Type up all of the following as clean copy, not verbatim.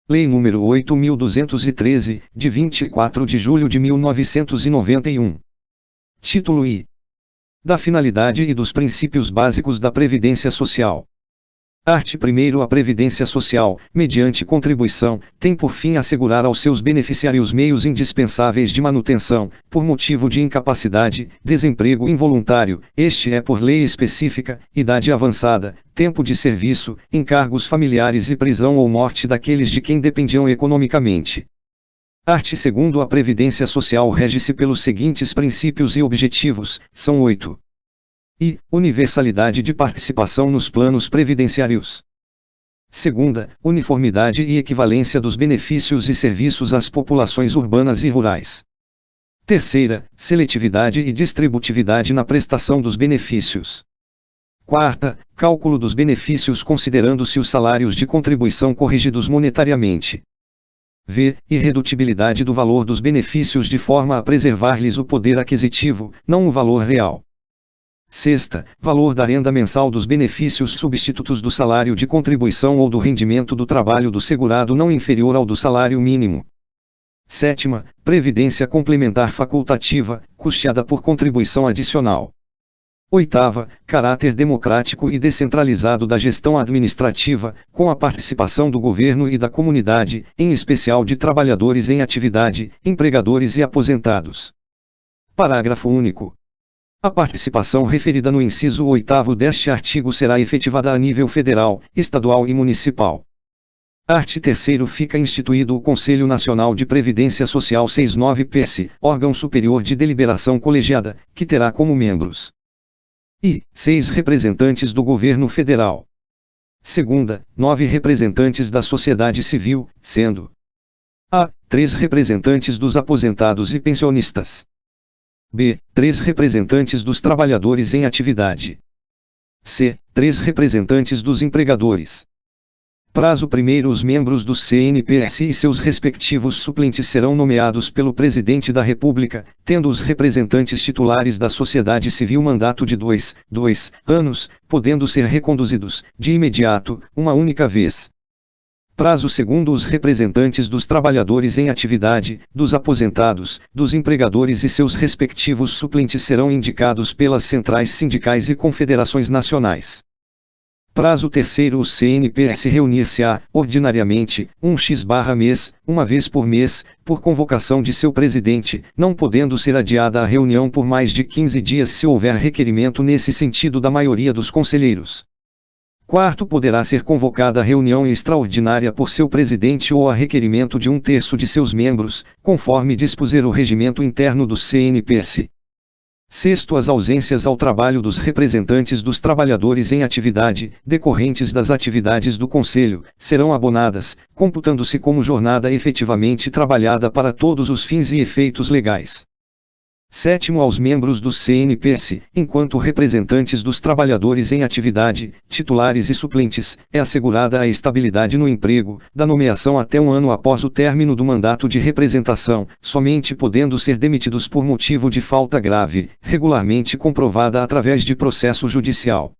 Lei nº 8.213, de 24 de julho de 1991. Título I. Da finalidade e dos princípios básicos da Previdência Social. Art. 1º. A Previdência Social, mediante contribuição, tem por fim assegurar aos seus beneficiários meios indispensáveis de manutenção, por motivo de incapacidade, desemprego involuntário, este é por lei específica, idade avançada, tempo de serviço, encargos familiares e prisão ou morte daqueles de quem dependiam economicamente. Art. 2º. A Previdência Social rege-se pelos seguintes princípios e objetivos, são 8. I. Universalidade de participação nos planos previdenciários. Segunda, uniformidade e equivalência dos benefícios e serviços às populações urbanas e rurais. Terceira, seletividade e distributividade na prestação dos benefícios. Quarta, cálculo dos benefícios considerando-se os salários de contribuição corrigidos monetariamente. V. Irredutibilidade do valor dos benefícios de forma a preservar-lhes o poder aquisitivo, não o valor real. Sexta, valor da renda mensal dos benefícios substitutos do salário de contribuição ou do rendimento do trabalho do segurado não inferior ao do salário mínimo. Sétima, previdência complementar facultativa, custeada por contribuição adicional. Oitava, caráter democrático e descentralizado da gestão administrativa, com a participação do governo e da comunidade, em especial de trabalhadores em atividade, empregadores e aposentados. Parágrafo único. A participação referida no inciso 8º deste artigo será efetivada a nível federal, estadual e municipal. Art. 3º. Fica instituído o Conselho Nacional de Previdência Social 69PS, órgão superior de deliberação colegiada, que terá como membros I. 6 representantes do Governo Federal. Segunda, 9 representantes da sociedade civil, sendo A. 3 representantes dos aposentados e pensionistas. B. 3 representantes dos trabalhadores em atividade. C. 3 representantes dos empregadores. Prazo primeiro. Os membros do CNPS e seus respectivos suplentes serão nomeados pelo Presidente da República, tendo os representantes titulares da sociedade civil mandato de 2 anos, podendo ser reconduzidos, de imediato, uma única vez. Prazo segundo. Os representantes dos trabalhadores em atividade, dos aposentados, dos empregadores e seus respectivos suplentes serão indicados pelas centrais sindicais e confederações nacionais. Prazo terceiro. O CNPS reunir-se-á, ordinariamente, 1x/mês, uma vez por mês, por convocação de seu presidente, não podendo ser adiada a reunião por mais de 15 dias se houver requerimento nesse sentido da maioria dos conselheiros. Quarto, poderá ser convocada a reunião extraordinária por seu presidente ou a requerimento de 1/3 de seus membros, conforme dispuser o regimento interno do CNPS. Sexto, as ausências ao trabalho dos representantes dos trabalhadores em atividade, decorrentes das atividades do Conselho, serão abonadas, computando-se como jornada efetivamente trabalhada para todos os fins e efeitos legais. Sétimo, aos membros do CNPS, enquanto representantes dos trabalhadores em atividade, titulares e suplentes, é assegurada a estabilidade no emprego, da nomeação até 1 ano após o término do mandato de representação, somente podendo ser demitidos por motivo de falta grave, regularmente comprovada através de processo judicial.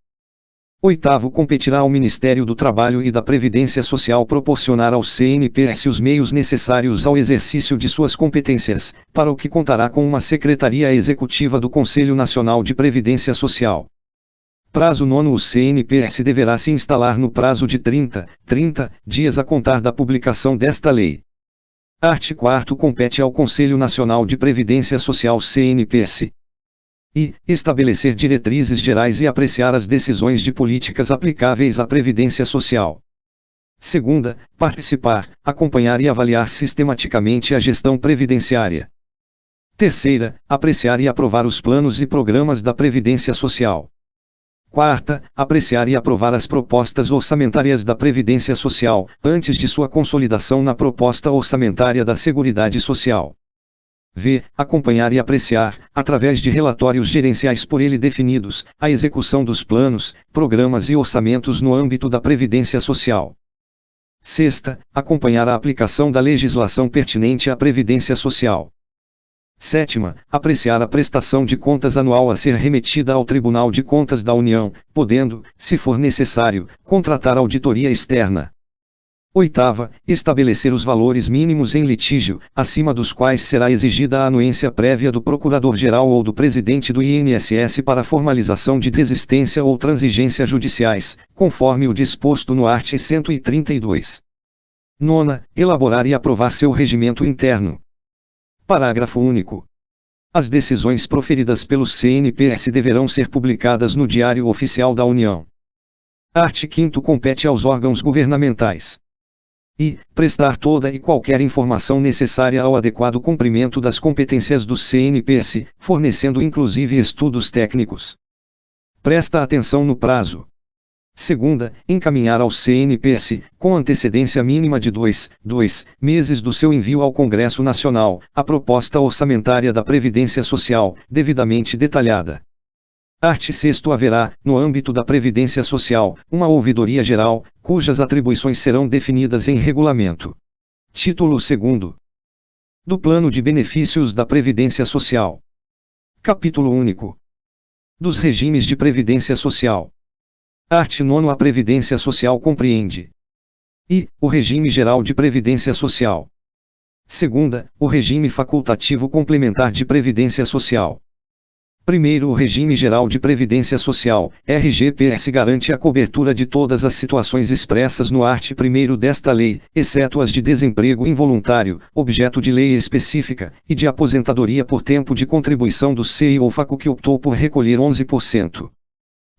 Oitavo, competirá ao Ministério do Trabalho e da Previdência Social proporcionar ao CNPS os meios necessários ao exercício de suas competências, para o que contará com uma Secretaria Executiva do Conselho Nacional de Previdência Social. Prazo nono. O CNPS deverá se instalar no prazo de 30 dias a contar da publicação desta lei. Art. 4º. Compete ao Conselho Nacional de Previdência Social CNPS e estabelecer diretrizes gerais e apreciar as decisões de políticas aplicáveis à Previdência Social. Segunda, participar, acompanhar e avaliar sistematicamente a gestão previdenciária. Terceira, apreciar e aprovar os planos e programas da Previdência Social. Quarta, apreciar e aprovar as propostas orçamentárias da Previdência Social, antes de sua consolidação na proposta orçamentária da Seguridade Social. V. Acompanhar e apreciar, através de relatórios gerenciais por ele definidos, a execução dos planos, programas e orçamentos no âmbito da Previdência Social. Sexta, acompanhar a aplicação da legislação pertinente à Previdência Social. Sétima, apreciar a prestação de contas anual a ser remetida ao Tribunal de Contas da União, podendo, se for necessário, contratar auditoria externa. Oitava, estabelecer os valores mínimos em litígio, acima dos quais será exigida a anuência prévia do Procurador-Geral ou do Presidente do INSS para formalização de desistência ou transigência judiciais, conforme o disposto no art. 132. Nona, elaborar e aprovar seu regimento interno. Parágrafo único. As decisões proferidas pelos CNPS deverão ser publicadas no Diário Oficial da União. Art. 5º compete aos órgãos governamentais e prestar toda e qualquer informação necessária ao adequado cumprimento das competências do CNPS, fornecendo inclusive estudos técnicos. Presta atenção no prazo. Segunda, encaminhar ao CNPS, com antecedência mínima de 2 meses do seu envio ao Congresso Nacional, a proposta orçamentária da Previdência Social, devidamente detalhada. Art. 6º haverá, no âmbito da Previdência Social, uma ouvidoria geral, cujas atribuições serão definidas em regulamento. Título 2º. Do Plano de Benefícios da Previdência Social. Capítulo único. Dos regimes de Previdência Social. Art. 9º. A Previdência Social compreende I. O regime geral de Previdência Social. Segunda, o regime facultativo complementar de Previdência Social. Primeiro, o regime geral de Previdência Social, RGPS, garante a cobertura de todas as situações expressas no art. 1º desta lei, exceto as de desemprego involuntário, objeto de lei específica, e de aposentadoria por tempo de contribuição do CEI ou FACO que optou por recolher 11%.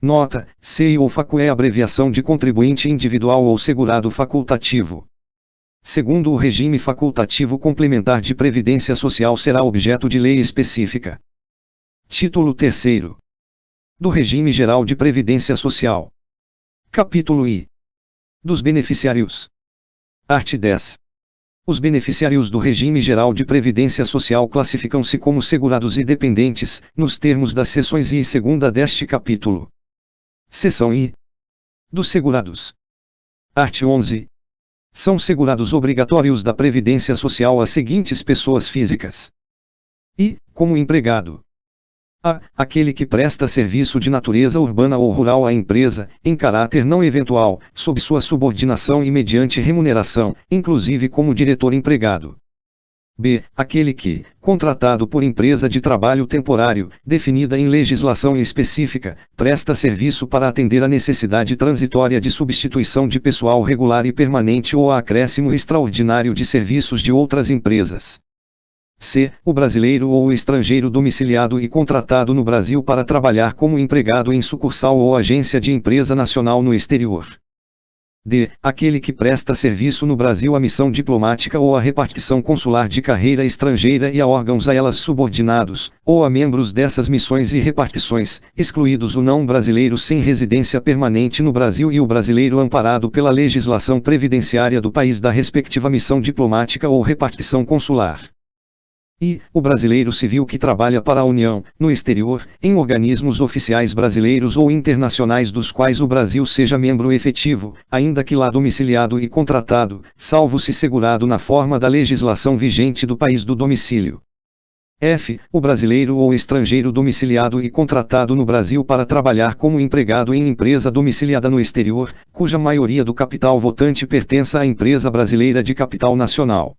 Nota: CEI ou FACO é abreviação de contribuinte individual ou segurado facultativo. Segundo, o regime facultativo complementar de Previdência Social será objeto de lei específica. Título 3º. Do Regime Geral de Previdência Social. Capítulo I. Dos beneficiários. Art. 10. Os beneficiários do Regime Geral de Previdência Social classificam-se como segurados e dependentes, nos termos das seções I e segunda deste capítulo. Seção I. Dos segurados. Art. 11. São segurados obrigatórios da Previdência Social as seguintes pessoas físicas. I. Como empregado. A. Aquele que presta serviço de natureza urbana ou rural à empresa, em caráter não eventual, sob sua subordinação e mediante remuneração, inclusive como diretor empregado. B. Aquele que, contratado por empresa de trabalho temporário, definida em legislação específica, presta serviço para atender a necessidade transitória de substituição de pessoal regular e permanente ou a acréscimo extraordinário de serviços de outras empresas. C. O brasileiro ou o estrangeiro domiciliado e contratado no Brasil para trabalhar como empregado em sucursal ou agência de empresa nacional no exterior. D. Aquele que presta serviço no Brasil à missão diplomática ou à repartição consular de carreira estrangeira e a órgãos a elas subordinados, ou a membros dessas missões e repartições, excluídos o não brasileiro sem residência permanente no Brasil e o brasileiro amparado pela legislação previdenciária do país da respectiva missão diplomática ou repartição consular. E o brasileiro civil que trabalha para a União, no exterior, em organismos oficiais brasileiros ou internacionais dos quais o Brasil seja membro efetivo, ainda que lá domiciliado e contratado, salvo se segurado na forma da legislação vigente do país do domicílio. F. O brasileiro ou estrangeiro domiciliado e contratado no Brasil para trabalhar como empregado em empresa domiciliada no exterior, cuja maioria do capital votante pertença à empresa brasileira de capital nacional.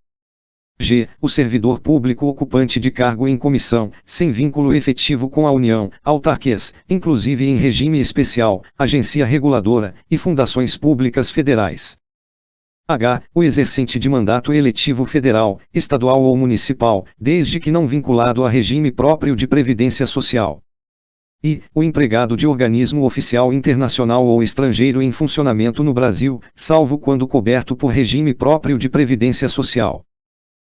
G. O servidor público ocupante de cargo em comissão, sem vínculo efetivo com a União, autarquias, inclusive em regime especial, agência reguladora, e fundações públicas federais. H. O exercente de mandato eletivo federal, estadual ou municipal, desde que não vinculado a regime próprio de previdência social. I. O empregado de organismo oficial internacional ou estrangeiro em funcionamento no Brasil, salvo quando coberto por regime próprio de previdência social.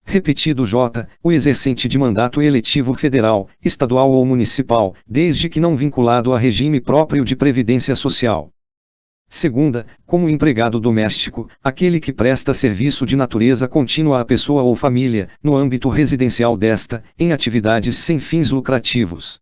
Repetido J. O exercente de mandato eletivo federal, estadual ou municipal, desde que não vinculado a regime próprio de previdência social. Segunda, como empregado doméstico, aquele que presta serviço de natureza contínua à pessoa ou família, no âmbito residencial desta, em atividades sem fins lucrativos.